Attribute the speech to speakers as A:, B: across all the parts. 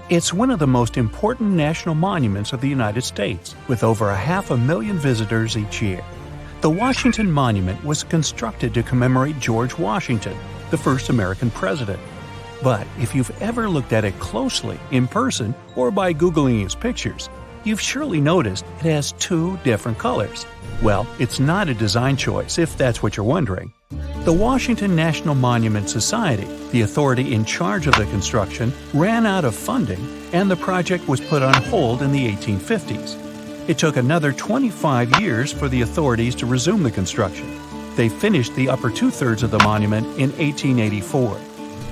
A: It's one of the most important national monuments of the United States, with over 500,000 visitors each year. The Washington Monument was constructed to commemorate George Washington, the first American president. But if you've ever looked at it closely, in person, or by Googling his pictures, you've surely noticed it has two different colors. Well, it's not a design choice, if that's what you're wondering. The Washington National Monument Society, the authority in charge of the construction, ran out of funding, and the project was put on hold in the 1850s. It took another 25 years for the authorities to resume the construction. They finished the upper two-thirds of the monument in 1884.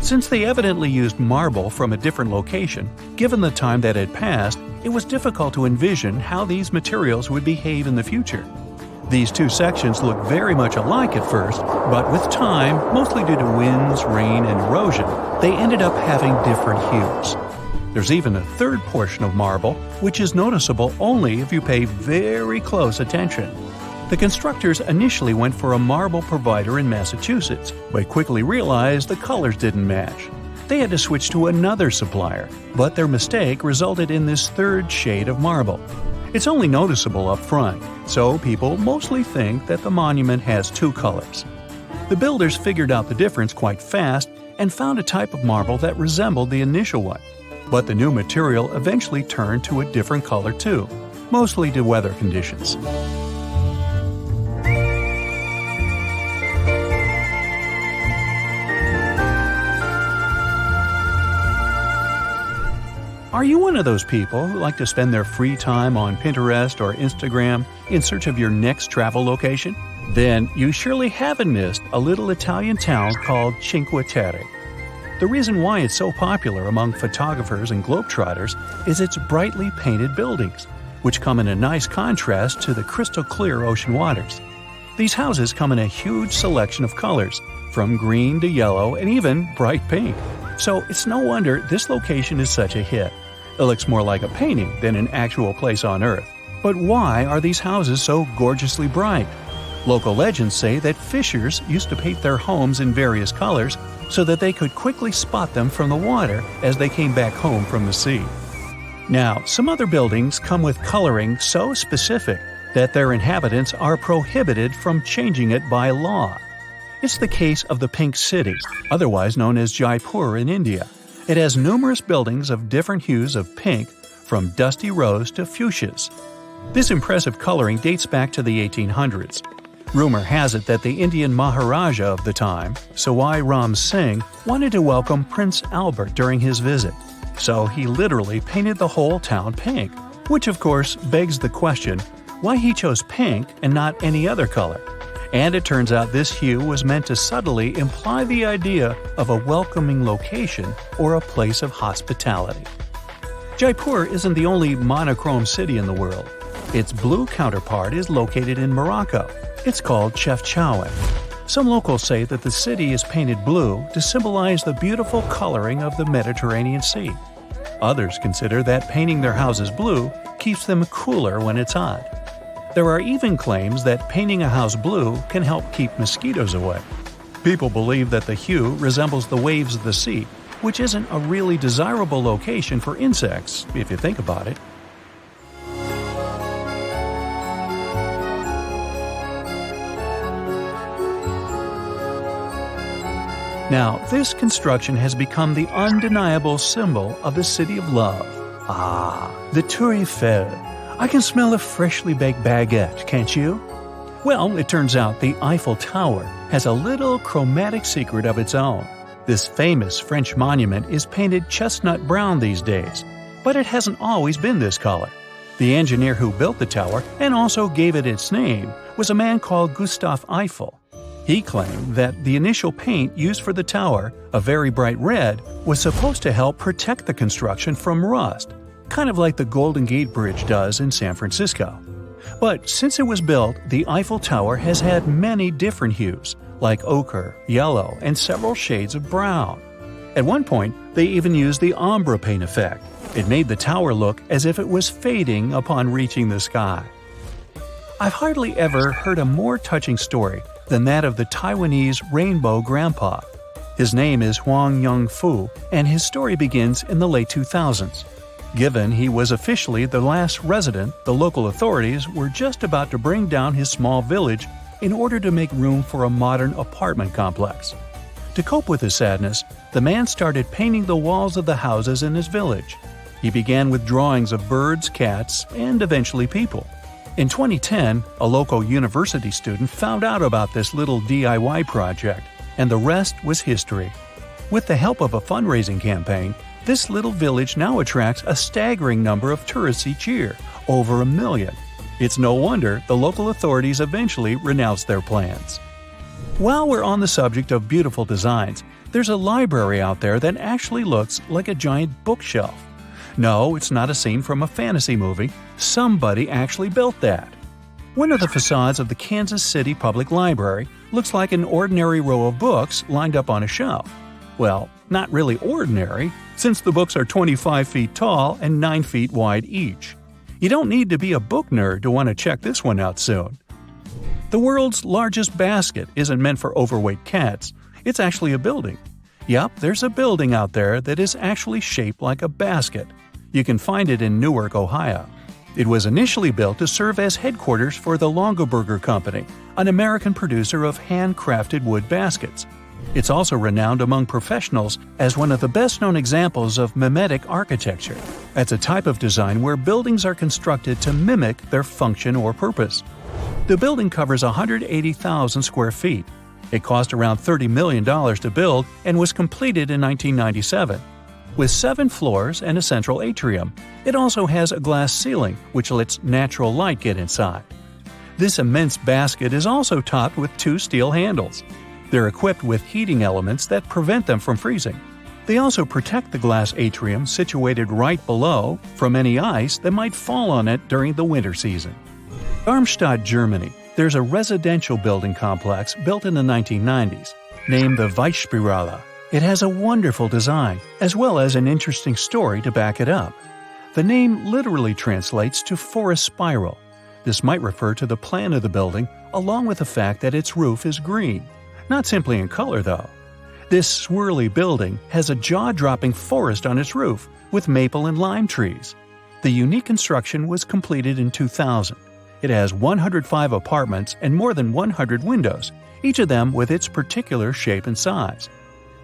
A: Since they evidently used marble from a different location, given the time that had passed, it was difficult to envision how these materials would behave in the future. These two sections look very much alike at first, but with time, mostly due to winds, rain, and erosion, they ended up having different hues. There's even a third portion of marble, which is noticeable only if you pay very close attention. The constructors initially went for a marble provider in Massachusetts, but quickly realized the colors didn't match. They had to switch to another supplier, but their mistake resulted in this third shade of marble. It's only noticeable up front, so people mostly think that the monument has two colors. The builders figured out the difference quite fast and found a type of marble that resembled the initial one. But the new material eventually turned to a different color too, mostly due to weather conditions. Are you one of those people who like to spend their free time on Pinterest or Instagram in search of your next travel location? Then you surely haven't missed a little Italian town called Cinque Terre. The reason why it's so popular among photographers and globetrotters is its brightly painted buildings, which come in a nice contrast to the crystal clear ocean waters. These houses come in a huge selection of colors, from green to yellow and even bright pink. So it's no wonder this location is such a hit. It looks more like a painting than an actual place on Earth. But why are these houses so gorgeously bright? Local legends say that fishers used to paint their homes in various colors so that they could quickly spot them from the water as they came back home from the sea. Now, some other buildings come with coloring so specific that their inhabitants are prohibited from changing it by law. It's the case of the Pink City, otherwise known as Jaipur in India. It has numerous buildings of different hues of pink, from dusty rose to fuchsias. This impressive coloring dates back to the 1800s. Rumor has it that the Indian Maharaja of the time, Sawai Ram Singh, wanted to welcome Prince Albert during his visit. So he literally painted the whole town pink, which of course begs the question, why he chose pink and not any other color? And it turns out this hue was meant to subtly imply the idea of a welcoming location or a place of hospitality. Jaipur isn't the only monochrome city in the world. Its blue counterpart is located in Morocco. It's called Chefchaouen. Some locals say that the city is painted blue to symbolize the beautiful coloring of the Mediterranean Sea. Others consider that painting their houses blue keeps them cooler when it's hot. There are even claims that painting a house blue can help keep mosquitoes away. People believe that the hue resembles the waves of the sea, which isn't a really desirable location for insects, if you think about it. Now, this construction has become the undeniable symbol of the city of love. The Tour Eiffel. I can smell a freshly baked baguette, can't you? Well, it turns out the Eiffel Tower has a little chromatic secret of its own. This famous French monument is painted chestnut brown these days, but it hasn't always been this color. The engineer who built the tower and also gave it its name was a man called Gustave Eiffel. He claimed that the initial paint used for the tower, a very bright red, was supposed to help protect the construction from rust, kind of like the Golden Gate Bridge does in San Francisco. But since it was built, the Eiffel Tower has had many different hues, like ochre, yellow, and several shades of brown. At one point, they even used the ombre paint effect. It made the tower look as if it was fading upon reaching the sky. I've hardly ever heard a more touching story than that of the Taiwanese Rainbow Grandpa. His name is Huang Yongfu, and his story begins in the late 2000s. Given he was officially the last resident, the local authorities were just about to bring down his small village in order to make room for a modern apartment complex. To cope with his sadness, the man started painting the walls of the houses in his village. He began with drawings of birds, cats, and eventually people. In 2010, a local university student found out about this little DIY project, and the rest was history. With the help of a fundraising campaign, this little village now attracts a staggering number of tourists each year, over 1 million. It's no wonder the local authorities eventually renounced their plans. While we're on the subject of beautiful designs, there's a library out there that actually looks like a giant bookshelf. No, it's not a scene from a fantasy movie. Somebody actually built that. One of the facades of the Kansas City Public Library looks like an ordinary row of books lined up on a shelf. Well, not really ordinary, since the books are 25 feet tall and 9 feet wide each. You don't need to be a book nerd to want to check this one out soon. The world's largest basket isn't meant for overweight cats. It's actually a building. Yup, there's a building out there that is actually shaped like a basket. You can find it in Newark, Ohio. It was initially built to serve as headquarters for the Longaberger Company, an American producer of handcrafted wood baskets. It's also renowned among professionals as one of the best-known examples of mimetic architecture. That's a type of design where buildings are constructed to mimic their function or purpose. The building covers 180,000 square feet. It cost around $30 million to build and was completed in 1997. With 7 floors and a central atrium, it also has a glass ceiling which lets natural light get inside. This immense basket is also topped with 2 steel handles. They're equipped with heating elements that prevent them from freezing. They also protect the glass atrium situated right below from any ice that might fall on it during the winter season. Darmstadt, Germany, there's a residential building complex built in the 1990s, named the Weissspirale. It has a wonderful design, as well as an interesting story to back it up. The name literally translates to forest spiral. This might refer to the plan of the building, along with the fact that its roof is green. Not simply in color, though. This swirly building has a jaw-dropping forest on its roof, with maple and lime trees. The unique construction was completed in 2000. It has 105 apartments and more than 100 windows, each of them with its particular shape and size.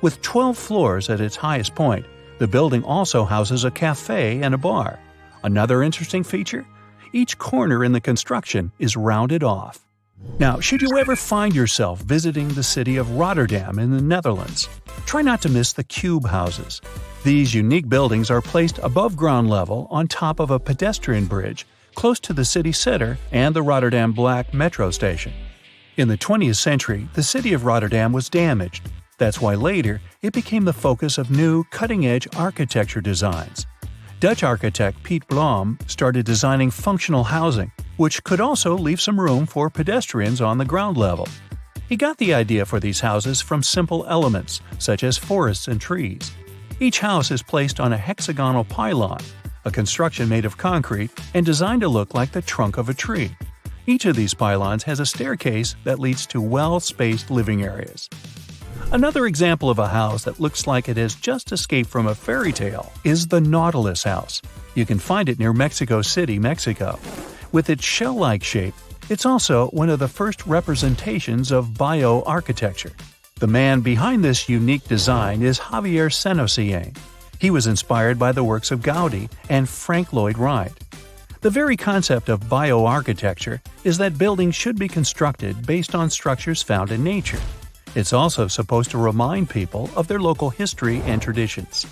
A: With 12 floors at its highest point, the building also houses a cafe and a bar. Another interesting feature? Each corner in the construction is rounded off. Now, should you ever find yourself visiting the city of Rotterdam in the Netherlands, try not to miss the cube houses. These unique buildings are placed above ground level on top of a pedestrian bridge close to the city center and the Rotterdam Black metro station. In the 20th century, the city of Rotterdam was damaged. That's why later, it became the focus of new, cutting-edge architecture designs. Dutch architect Piet Blom started designing functional housing, which could also leave some room for pedestrians on the ground level. He got the idea for these houses from simple elements, such as forests and trees. Each house is placed on a hexagonal pylon, a construction made of concrete and designed to look like the trunk of a tree. Each of these pylons has a staircase that leads to well-spaced living areas. Another example of a house that looks like it has just escaped from a fairy tale is the Nautilus House. You can find it near Mexico City, Mexico. With its shell-like shape, it's also one of the first representations of bioarchitecture. The man behind this unique design is Javier Senocien. He was inspired by the works of Gaudi and Frank Lloyd Wright. The very concept of bioarchitecture is that buildings should be constructed based on structures found in nature. It's also supposed to remind people of their local history and traditions.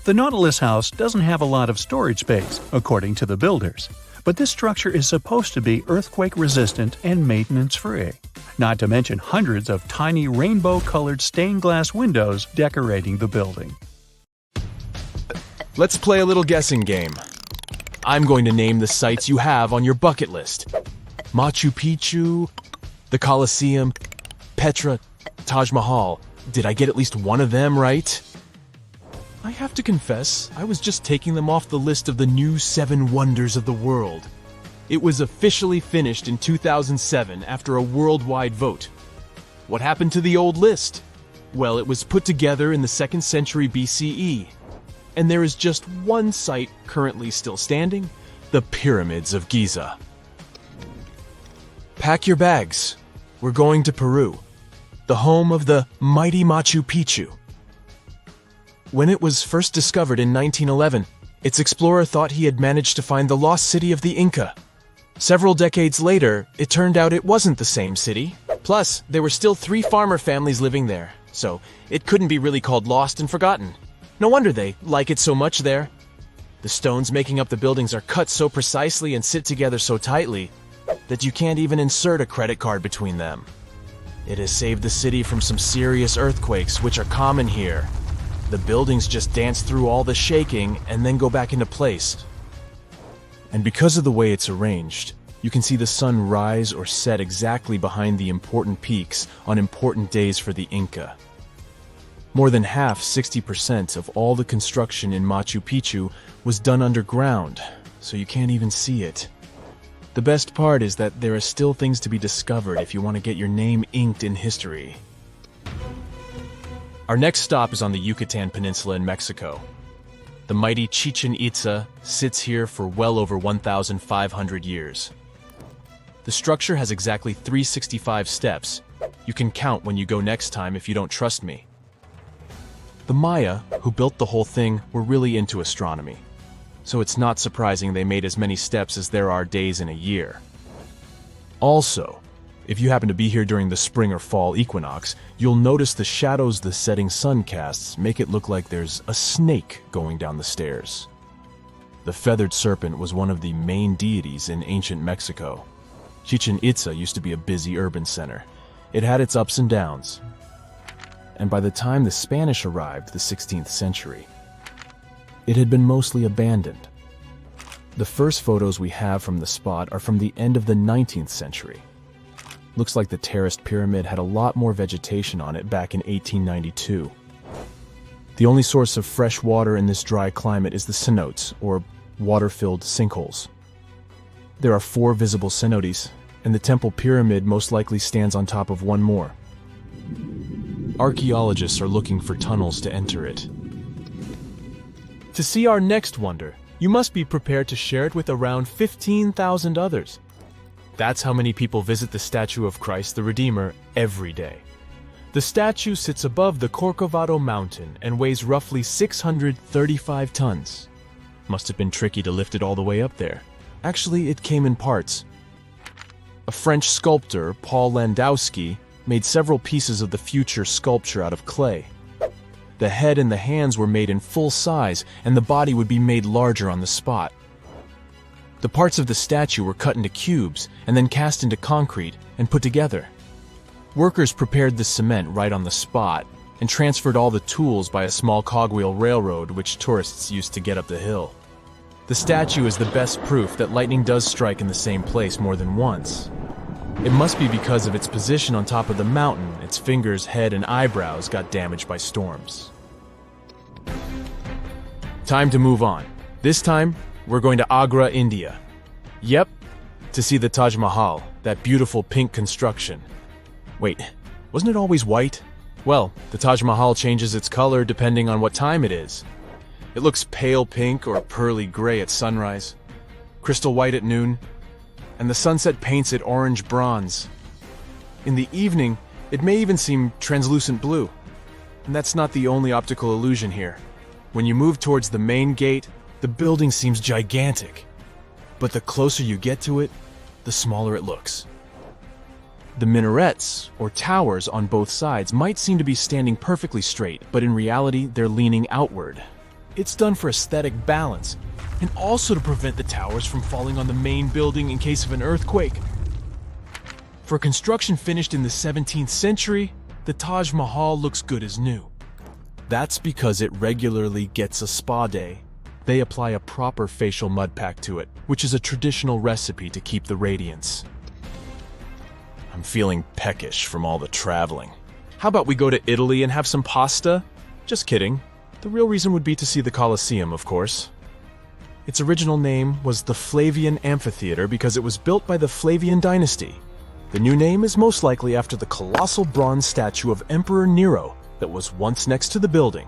A: The Nautilus House doesn't have a lot of storage space, according to the builders, but this structure is supposed to be earthquake-resistant and maintenance-free. Not to mention hundreds of tiny rainbow-colored stained glass windows decorating the building.
B: Let's play a little guessing game. I'm going to name the sites you have on your bucket list. Machu Picchu, the Colosseum, Petra, Taj Mahal. Did I get at least one of them right? I have to confess, I was just taking them off the list of the new 7 wonders of the world. It was officially finished in 2007 after a worldwide vote. What happened to the old list? Well, it was put together in the 2nd century BCE. And there is just one site currently still standing, the Pyramids of Giza. Pack your bags. We're going to Peru, the home of the mighty Machu Picchu. When it was first discovered in 1911, its explorer thought he had managed to find the lost city of the Inca. Several decades later, it turned out it wasn't the same city. Plus, there were still 3 farmer families living there, so it couldn't be really called lost and forgotten. No wonder they like it so much there. The stones making up the buildings are cut so precisely and sit together so tightly that you can't even insert a credit card between them. It has saved the city from some serious earthquakes, which are common here. The buildings just dance through all the shaking and then go back into place. And because of the way it's arranged, you can see the sun rise or set exactly behind the important peaks on important days for the Inca. More than half, 60% of all the construction in Machu Picchu was done underground, so you can't even see it. The best part is that there are still things to be discovered if you want to get your name inked in history. Our next stop is on the Yucatan Peninsula in Mexico. The mighty Chichen Itza sits here for well over 1,500 years. The structure has exactly 365 steps. You can count when you go next time if you don't trust me. The Maya, who built the whole thing, were really into astronomy, so it's not surprising they made as many steps as there are days in a year. Also, if you happen to be here during the spring or fall equinox, you'll notice the shadows the setting sun casts make it look like there's a snake going down the stairs. The feathered serpent was one of the main deities in ancient Mexico. Chichen Itza used to be a busy urban center. It had its ups and downs. And by the time the Spanish arrived, the 16th century, it had been mostly abandoned. The first photos we have from the spot are from the end of the 19th century. Looks like the terraced pyramid had a lot more vegetation on it back in 1892. The only source of fresh water in this dry climate is the cenotes, or water-filled sinkholes. There are 4 visible cenotes, and the temple pyramid most likely stands on top of one more. Archaeologists are looking for tunnels to enter it. To see our next wonder, you must be prepared to share it with around 15,000 others. That's how many people visit the statue of Christ the Redeemer every day. The statue sits above the Corcovado mountain and weighs roughly 635 tons. Must have been tricky to lift it all the way up there. Actually, it came in parts. A French sculptor, Paul Landowski, made several pieces of the future sculpture out of clay. The head and the hands were made in full size, and the body would be made larger on the spot. The parts of the statue were cut into cubes and then cast into concrete and put together. Workers prepared the cement right on the spot and transferred all the tools by a small cogwheel railroad which tourists used to get up the hill. The statue is the best proof that lightning does strike in the same place more than once. It must be because of its position on top of the mountain, its fingers, head, and eyebrows got damaged by storms. Time to move on. This time, we're going to Agra, India. Yep, to see the Taj Mahal, that beautiful pink construction. Wait, wasn't it always white? Well, the Taj Mahal changes its color depending on what time it is. It looks pale pink or pearly gray at sunrise, crystal white at noon, and the sunset paints it orange bronze. In the evening, it may even seem translucent blue. And that's not the only optical illusion here. When you move towards the main gate, the building seems gigantic. But the closer you get to it, the smaller it looks. The minarets, or towers on both sides, might seem to be standing perfectly straight, but in reality, they're leaning outward. It's done for aesthetic balance, and also to prevent the towers from falling on the main building in case of an earthquake. For construction finished in the 17th century, the Taj Mahal looks good as new. That's because it regularly gets a spa day. They apply a proper facial mud pack to it, which is a traditional recipe to keep the radiance. I'm feeling peckish from all the traveling. How about we go to Italy and have some pasta? Just kidding. The real reason would be to see the Colosseum, of course. Its original name was the Flavian Amphitheater because it was built by the Flavian dynasty. The new name is most likely after the colossal bronze statue of Emperor Nero, that was once next to the building.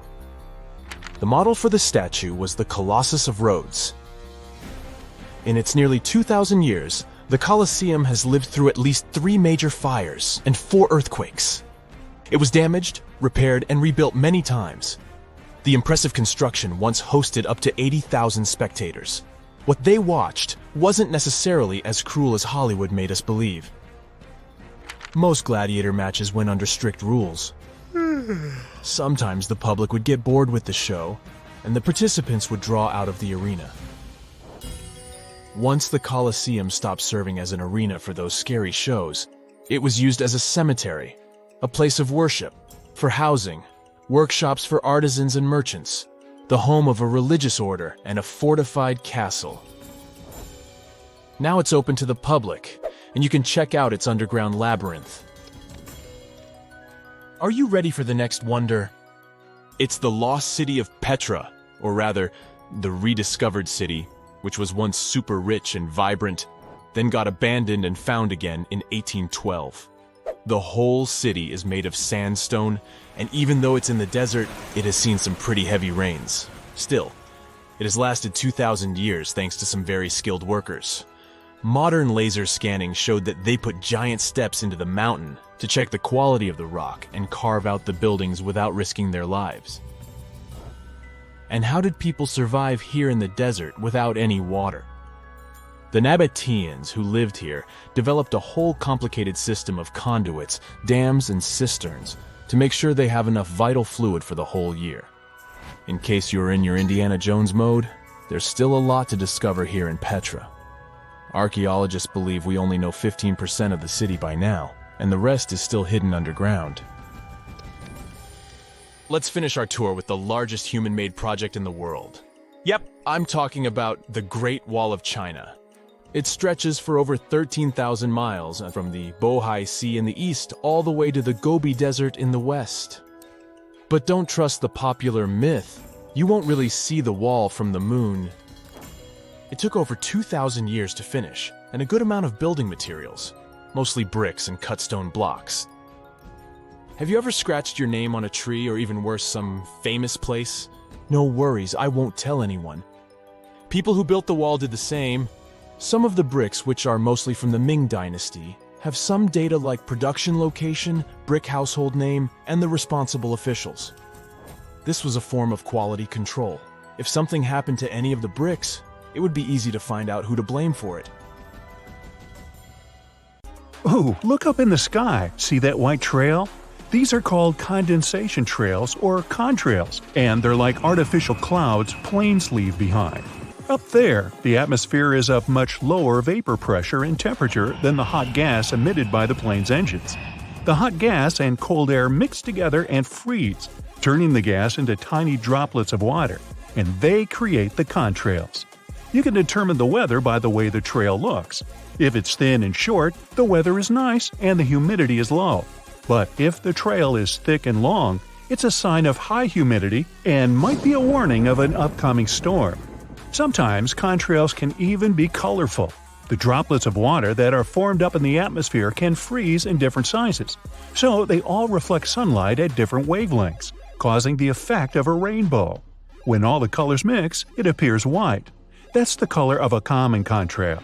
B: The model for the statue was the Colossus of Rhodes. In its nearly 2,000 years, the Colosseum has lived through at least 3 major fires and 4 earthquakes. It was damaged, repaired, and rebuilt many times. The impressive construction once hosted up to 80,000 spectators. What they watched wasn't necessarily as cruel as Hollywood made us believe. Most gladiator matches went under strict rules. Sometimes the public would get bored with the show, and the participants would draw out of the arena. Once the Colosseum stopped serving as an arena for those scary shows, it was used as a cemetery, a place of worship, for housing, workshops for artisans and merchants, the home of a religious order, and a fortified castle. Now it's open to the public, and you can check out its underground labyrinth. Are you ready for the next wonder? It's the lost city of Petra, or rather, the rediscovered city, which was once super rich and vibrant, then got abandoned and found again in 1812. The whole city is made of sandstone, and even though it's in the desert, it has seen some pretty heavy rains. Still, it has lasted 2,000 years thanks to some very skilled workers. Modern laser scanning showed that they put giant steps into the mountain to check the quality of the rock and carve out the buildings without risking their lives. And how did people survive here in the desert without any water? The Nabateans who lived here developed a whole complicated system of conduits, dams, and cisterns to make sure they have enough vital fluid for the whole year. In case you're in your Indiana Jones mode, there's still a lot to discover here in Petra. Archaeologists believe we only know 15% of the city by now, and the rest is still hidden underground. Let's finish our tour with the largest human-made project in the world. Yep, I'm talking about the Great Wall of China. It stretches for over 13,000 miles from the Bohai Sea in the east all the way to the Gobi Desert in the west. But don't trust the popular myth. You won't really see the wall from the moon. It took over 2,000 years to finish, and a good amount of building materials, mostly bricks and cut stone blocks. Have you ever scratched your name on a tree, or even worse, some famous place? No worries, I won't tell anyone. People who built the wall did the same. Some of the bricks, which are mostly from the Ming Dynasty, have some data like production location, brick household name, and the responsible officials. This was a form of quality control. If something happened to any of the bricks, it would be easy to find out who to blame for it.
A: Ooh, look up in the sky. See that white trail? These are called condensation trails or contrails, and they're like artificial clouds planes leave behind. Up there, the atmosphere is of much lower vapor pressure and temperature than the hot gas emitted by the plane's engines. The hot gas and cold air mix together and freeze, turning the gas into tiny droplets of water, and they create the contrails. You can determine the weather by the way the trail looks. If it's thin and short, the weather is nice and the humidity is low. But if the trail is thick and long, it's a sign of high humidity and might be a warning of an upcoming storm. Sometimes contrails can even be colorful. The droplets of water that are formed up in the atmosphere can freeze in different sizes, so they all reflect sunlight at different wavelengths, causing the effect of a rainbow. When all the colors mix, it appears white. That's the color of a common contrail.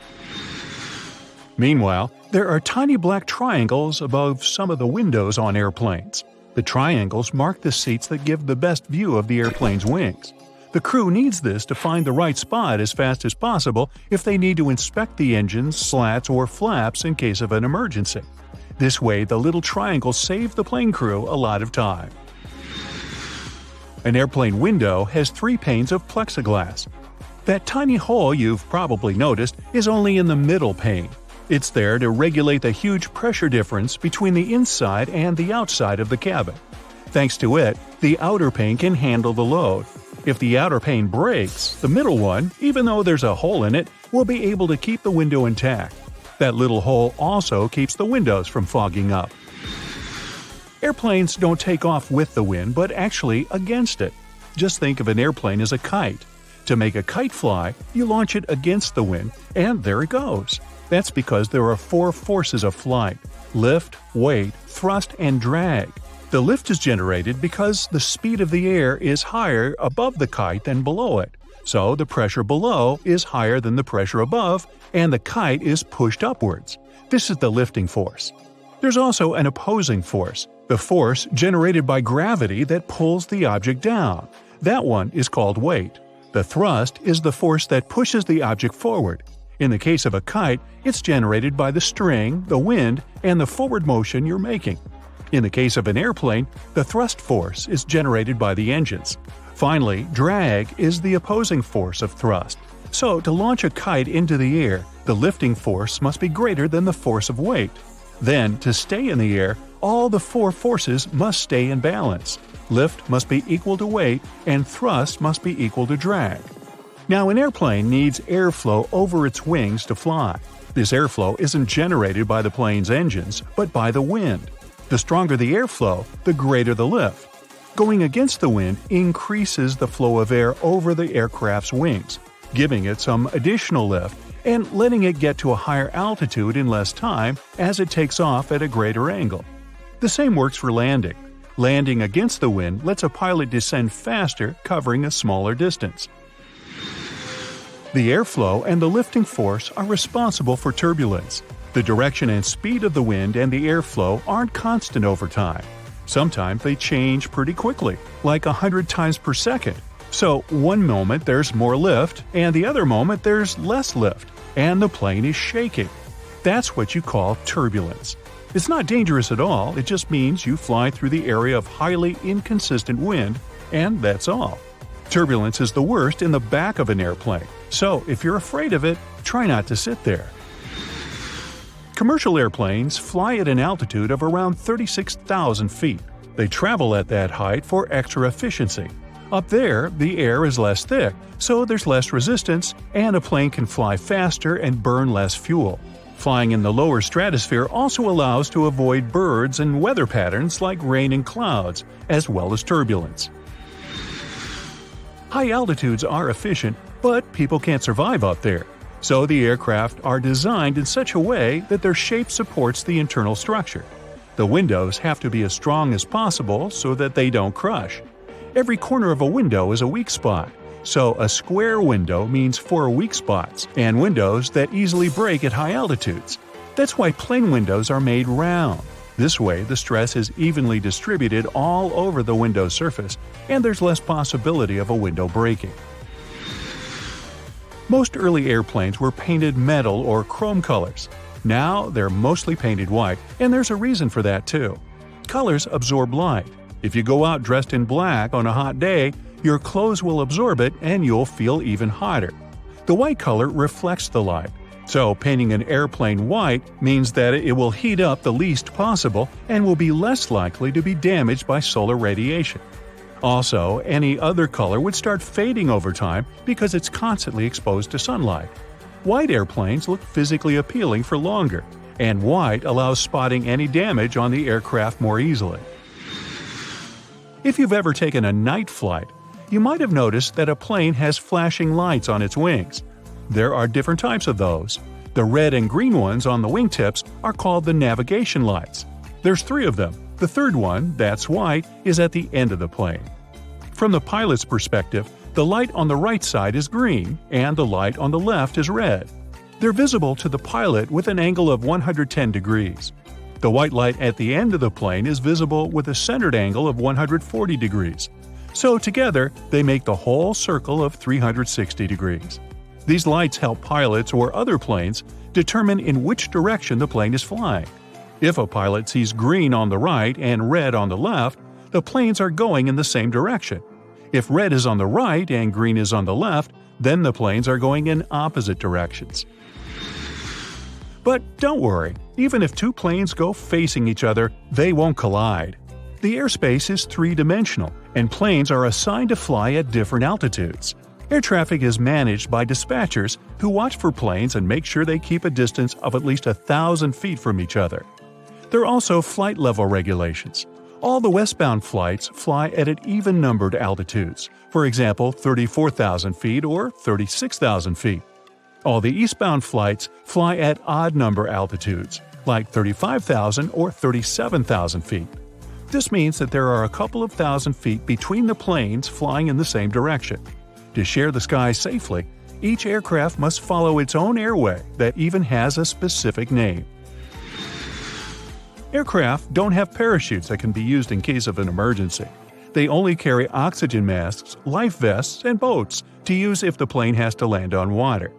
A: Meanwhile, there are tiny black triangles above some of the windows on airplanes. The triangles mark the seats that give the best view of the airplane's wings. The crew needs this to find the right spot as fast as possible if they need to inspect the engines, slats, or flaps in case of an emergency. This way, the little triangles save the plane crew a lot of time. An airplane window has 3 panes of plexiglass. That tiny hole you've probably noticed is only in the middle pane. It's there to regulate the huge pressure difference between the inside and the outside of the cabin. Thanks to it, the outer pane can handle the load. If the outer pane breaks, the middle one, even though there's a hole in it, will be able to keep the window intact. That little hole also keeps the windows from fogging up. Airplanes don't take off with the wind, but actually against it. Just think of an airplane as a kite. To make a kite fly, you launch it against the wind, and there it goes. That's because there are 4 forces of flight: lift, weight, thrust, and drag. The lift is generated because the speed of the air is higher above the kite than below it, so the pressure below is higher than the pressure above, and the kite is pushed upwards. This is the lifting force. There's also an opposing force, the force generated by gravity that pulls the object down. That one is called weight. The thrust is the force that pushes the object forward. In the case of a kite, it's generated by the string, the wind, and the forward motion you're making. In the case of an airplane, the thrust force is generated by the engines. Finally, drag is the opposing force of thrust. So, to launch a kite into the air, the lifting force must be greater than the force of weight. Then, to stay in the air, all the four forces must stay in balance. Lift must be equal to weight, and thrust must be equal to drag. Now, an airplane needs airflow over its wings to fly. This airflow isn't generated by the plane's engines, but by the wind. The stronger the airflow, the greater the lift. Going against the wind increases the flow of air over the aircraft's wings, giving it some additional lift and letting it get to a higher altitude in less time as it takes off at a greater angle. The same works for landing. Landing against the wind lets a pilot descend faster, covering a smaller distance. The airflow and the lifting force are responsible for turbulence. The direction and speed of the wind and the airflow aren't constant over time. Sometimes they change pretty quickly, like 100 times per second. So one moment there's more lift, and the other moment there's less lift, and the plane is shaking. That's what you call turbulence. It's not dangerous at all, it just means you fly through the area of highly inconsistent wind, and that's all. Turbulence is the worst in the back of an airplane, so if you're afraid of it, try not to sit there. Commercial airplanes fly at an altitude of around 36,000 feet. They travel at that height for extra efficiency. Up there, the air is less thick, so there's less resistance, and a plane can fly faster and burn less fuel. Flying in the lower stratosphere also allows to avoid birds and weather patterns like rain and clouds, as well as turbulence. High altitudes are efficient, but people can't survive up there. So the aircraft are designed in such a way that their shape supports the internal structure. The windows have to be as strong as possible so that they don't crush. Every corner of a window is a weak spot, so a square window means 4 weak spots, and windows that easily break at high altitudes. That's why plane windows are made round. This way, the stress is evenly distributed all over the window surface, and there's less possibility of a window breaking. Most early airplanes were painted metal or chrome colors. Now they're mostly painted white, and there's a reason for that too. Colors absorb light. If you go out dressed in black on a hot day, your clothes will absorb it and you'll feel even hotter. The white color reflects the light. So painting an airplane white means that it will heat up the least possible and will be less likely to be damaged by solar radiation. Also, any other color would start fading over time because it's constantly exposed to sunlight. White airplanes look physically appealing for longer, and white allows spotting any damage on the aircraft more easily. If you've ever taken a night flight, you might have noticed that a plane has flashing lights on its wings. There are different types of those. The red and green ones on the wingtips are called the navigation lights. There's 3 of them. The third one, that's white, is at the end of the plane. From the pilot's perspective, the light on the right side is green, and the light on the left is red. They're visible to the pilot with an angle of 110 degrees. The white light at the end of the plane is visible with a centered angle of 140 degrees. So together, they make the whole circle of 360 degrees. These lights help pilots or other planes determine in which direction the plane is flying. If a pilot sees green on the right and red on the left, the planes are going in the same direction. If red is on the right and green is on the left, then the planes are going in opposite directions. But don't worry, even if 2 planes go facing each other, they won't collide. The airspace is 3-dimensional, and planes are assigned to fly at different altitudes. Air traffic is managed by dispatchers who watch for planes and make sure they keep a distance of at least 1,000 feet from each other. There are also flight level regulations. All the westbound flights fly at even-numbered altitudes, for example 34,000 feet or 36,000 feet. All the eastbound flights fly at odd-number altitudes, like 35,000 or 37,000 feet. This means that there are a couple of thousand feet between the planes flying in the same direction. To share the sky safely, each aircraft must follow its own airway that even has a specific name. Aircraft don't have parachutes that can be used in case of an emergency. They only carry oxygen masks, life vests, and boats to use if the plane has to land on water.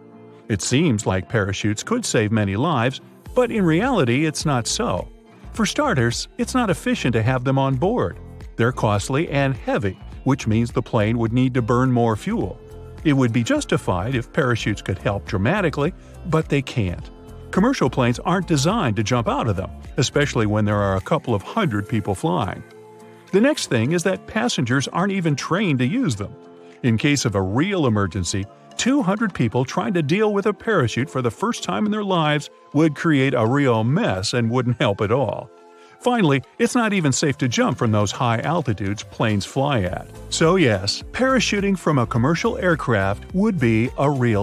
A: It seems like parachutes could save many lives, but in reality it's not so. For starters, it's not efficient to have them on board. They're costly and heavy, which means the plane would need to burn more fuel. It would be justified if parachutes could help dramatically, but they can't. Commercial planes aren't designed to jump out of them, especially when there are a couple of hundred people flying. The next thing is that passengers aren't even trained to use them. In case of a real emergency, 200 people trying to deal with a parachute for the first time in their lives would create a real mess and wouldn't help at all. Finally, it's not even safe to jump from those high altitudes planes fly at. So yes, parachuting from a commercial aircraft would be a real